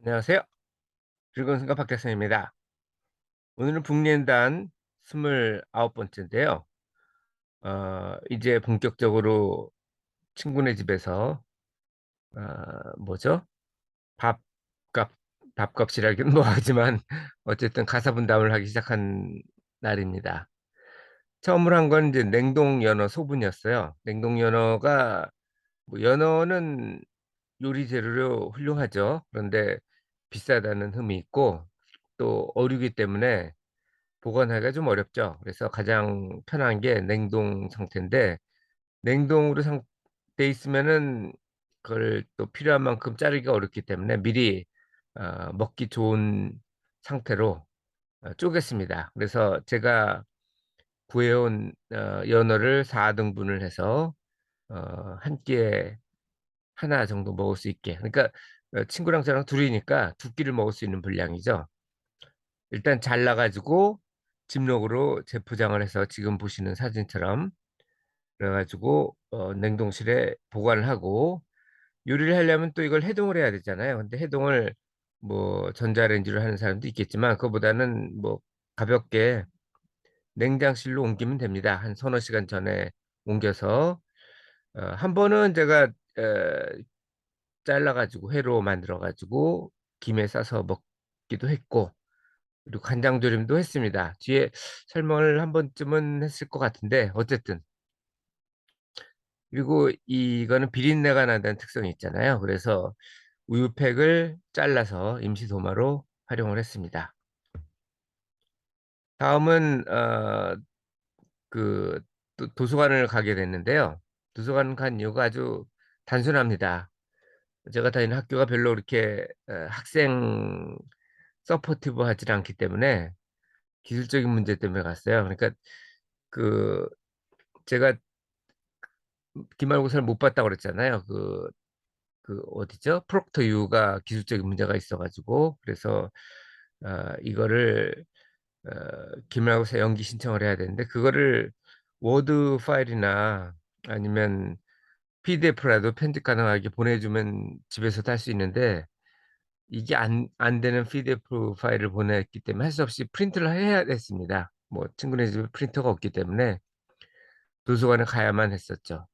안녕하세요. 즐거운 생각 박태선입니다. 오늘은 북리엔단 29 번째인데요. 이제 본격적으로 친구네 집에서 뭐죠? 밥값 밥값이라기는 뭐하지만 어쨌든 가사 분담을 하기 시작한 날입니다. 처음으로 한 건 이제 냉동 연어 소분이었어요. 냉동 연어가 뭐 연어는 요리 재료로 훌륭하죠. 그런데 비싸다는 흠이 있고 또 어류기 때문에 보관하기가 좀 어렵죠. 그래서 가장 편한 게 냉동 상태인데 냉동으로 돼 있으면은 그걸 또 필요한 만큼 자르기가 어렵기 때문에 미리 먹기 좋은 상태로 쪼갰습니다. 그래서 제가 구해온 연어를 4등분을 해서 한 끼에 하나 정도 먹을 수 있게, 그러니까 친구랑 저랑 둘이니까 두 끼를 먹을 수 있는 분량이죠. 일단 잘라 가지고 집록으로 재포장을 해서 지금 보시는 사진처럼 그래 가지고 냉동실에 보관을 하고, 요리를 하려면 또 이걸 해동을 해야 되잖아요. 근데 해동을 뭐 전자레인지로 하는 사람도 있겠지만 그거보다는 뭐 가볍게 냉장실로 옮기면 됩니다. 한 서너 시간 전에 옮겨서 한 번은 제가 잘라 가지고 회로 만들어 가지고 김에 싸서 먹기도 했고, 그리고 간장조림도 했습니다. 뒤에 설명을 한 번쯤은 했을 것 같은데 어쨌든. 그리고 이거는 비린내가 난다는 특성이 있잖아요. 그래서 우유팩을 잘라서 임시 도마로 활용을 했습니다. 다음은 그 도서관을 가게 됐는데요. 도서관 간 이유가 아주 단순합니다. 제가 다니는 학교가 별로 그렇게 학생 서포티브하지 않기 때문에 기술적인 문제 때문에 갔어요. 그러니까 그 제가 기말고사를 못 봤다고 그랬잖아요. 어디죠? 프록터 U가 기술적인 문제가 있어 가지고, 그래서 이거를 기말고사 연기 신청을 해야 되는데 그거를 워드 파일이나 아니면 PDF라도 편집 가능하게 보내주면 집에서도 할 수 있는데, 이게 안 되는 PDF 파일을 보냈기 때문에 할 수 없이 프린트를 해야 됐습니다. 뭐 친구네 집에 프린터가 없기 때문에 도서관에 가야만 했었죠.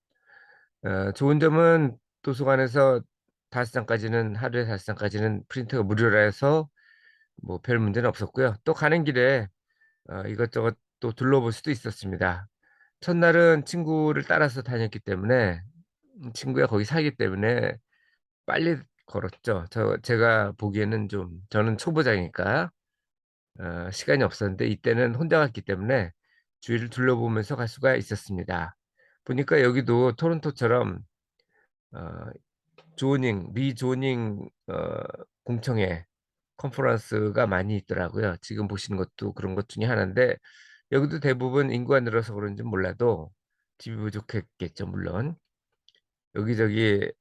좋은 점은 도서관에서 5장까지는, 하루에 5장까지는 프린터가 무료라 해서 뭐 별 문제는 없었고요. 또 가는 길에 이것저것 또 둘러볼 수도 있었습니다. 첫날은 친구를 따라서 다녔기 때문에 친구가 거기 살기 때문에 빨리 걸었죠. 제가 보기에는 좀, 저는 초보자니까 시간이 없었는데 이때는 혼자 갔기 때문에 주위를 둘러보면서 갈 수가 있었습니다. 보니까 여기도 토론토처럼 어 리조닝 공청회 컨퍼런스가 많이 있더라고요. 지금 보시는 것도 그런 것 중에 하나인데 여기도 대부분 인구가 늘어서 그런지 몰라도 집이 부족했겠죠, 물론. 여기저기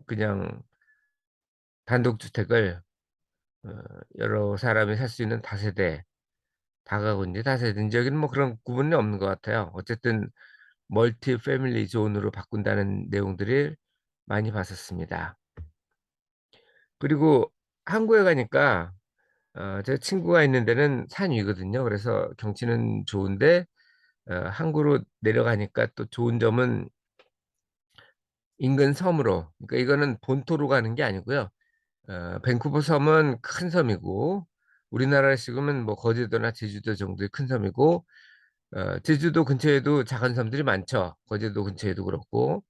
그냥 단독주택을 어 여러 사람이 살 수 있는 다세대, 다가구인지 다세대인지 여기는 뭐 그런 구분이 없는 것 같아요. 어쨌든 멀티 패밀리 존으로 바꾼다는 내용들을 많이 봤었습니다. 그리고 항구에 가니까 제 친구가 있는 데는 산 위거든요. 그래서 경치는 좋은데 항구로 내려가니까 또 좋은 점은 인근 섬으로, 그러니까 이거는 본토로 가는 게 아니고요. 밴쿠버 섬은 큰 섬이고 우리나라식이면 뭐 거제도나 제주도 정도의 큰 섬이고, 제주도 근처에도 작은 섬들이 많죠. 거제도 근처에도 그렇고.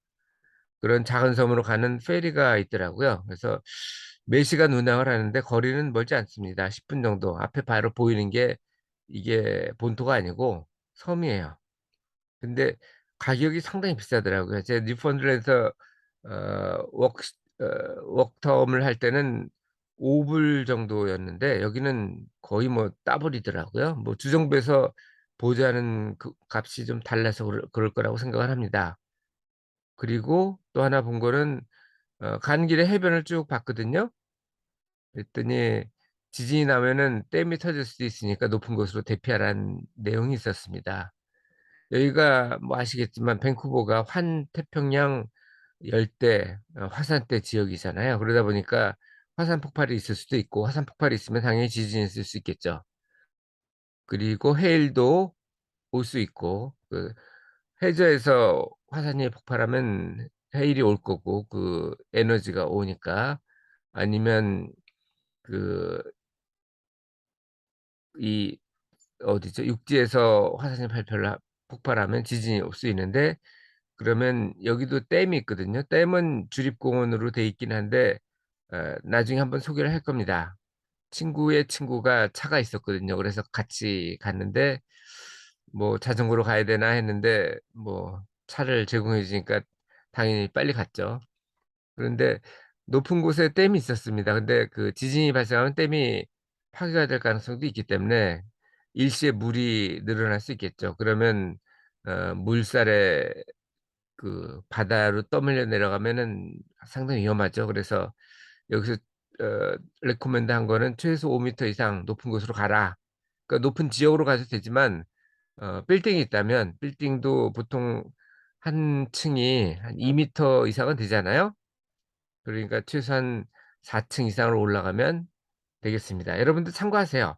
그런 작은 섬으로 가는 페리가 있더라고요. 그래서 매시간 운항을 하는데 거리는 멀지 않습니다. 10분 정도. 앞에 바로 보이는 게 이게 본토가 아니고 섬이에요. 근데 가격이 상당히 비싸더라고요. 제가 뉴펀드랜드에서 어 워크 어 워크텀을 할 때는 5불 정도였는데 여기는 거의 뭐 더블이더라고요. 뭐 주정부에서 보조하는 그 값이 좀 달라서 그럴 거라고 생각을 합니다. 그리고 또 하나 본 거는 가는 길에 해변을 쭉 봤거든요. 그랬더니 지진이 나면은 댐이 터질 수도 있으니까 높은 곳으로 대피하라는 내용이 있었습니다. 여기가 뭐 아시겠지만 밴쿠버가 환태평양 열대 화산대 지역이잖아요. 그러다 보니까 화산 폭발이 있을 수도 있고, 화산 폭발이 있으면 당연히 지진이 있을 수 있겠죠. 그리고 해일도 올 수 있고, 해저에서 화산이 폭발하면 해일이 올 거고, 그 에너지가 오니까. 아니면 그 이 어디죠? 육지에서 화산이 폭발하면 지진이 올 수 있는데, 그러면 여기도 댐이 있거든요. 댐은 주립공원으로 돼 있긴 한데, 나중에 한번 소개를 할 겁니다. 친구의 친구가 차가 있었거든요. 그래서 같이 갔는데, 뭐 자전거로 가야 되나 했는데, 뭐 차를 제공해 주니까 당연히 빨리 갔죠. 그런데 높은 곳에 댐이 있었습니다. 근데 그 지진이 발생하면 댐이 파괴가 될 가능성도 있기 때문에 일시에 물이 늘어날 수 있겠죠. 그러면 물살에 그 바다로 떠밀려 내려가면은 상당히 위험하죠. 그래서 여기서 레코멘드 한 거는 최소 5m 이상 높은 곳으로 가라. 그러니까 높은 지역으로 가도 되지만, 빌딩이 있다면 빌딩도 보통 한 층이 한 2m 이상은 되잖아요. 그러니까 최소한 4층 이상으로 올라가면 되겠습니다. 여러분들 참고하세요.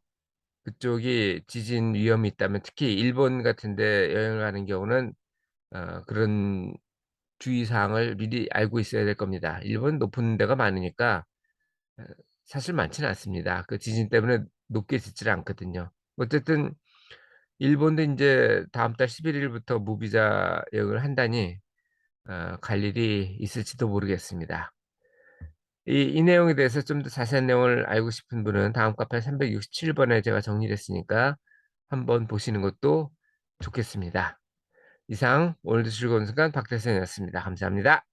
그쪽이 지진 위험이 있다면, 특히 일본 같은 데 여행을 가는 경우는 그런 주의사항을 미리 알고 있어야 될 겁니다. 일본 높은 데가 많으니까 어, 사실 많지는 않습니다. 그 지진 때문에 높게 짓지를 않거든요. 어쨌든 일본도 이제 다음 달 11일부터 무비자 여행을 한다니 갈 일이 있을지도 모르겠습니다. 이 내용에 대해서 좀 더 자세한 내용을 알고 싶은 분은 다음 카페 367번에 제가 정리를 했으니까 한번 보시는 것도 좋겠습니다. 이상 오늘도 즐거운 시간 박대선이었습니다. 감사합니다.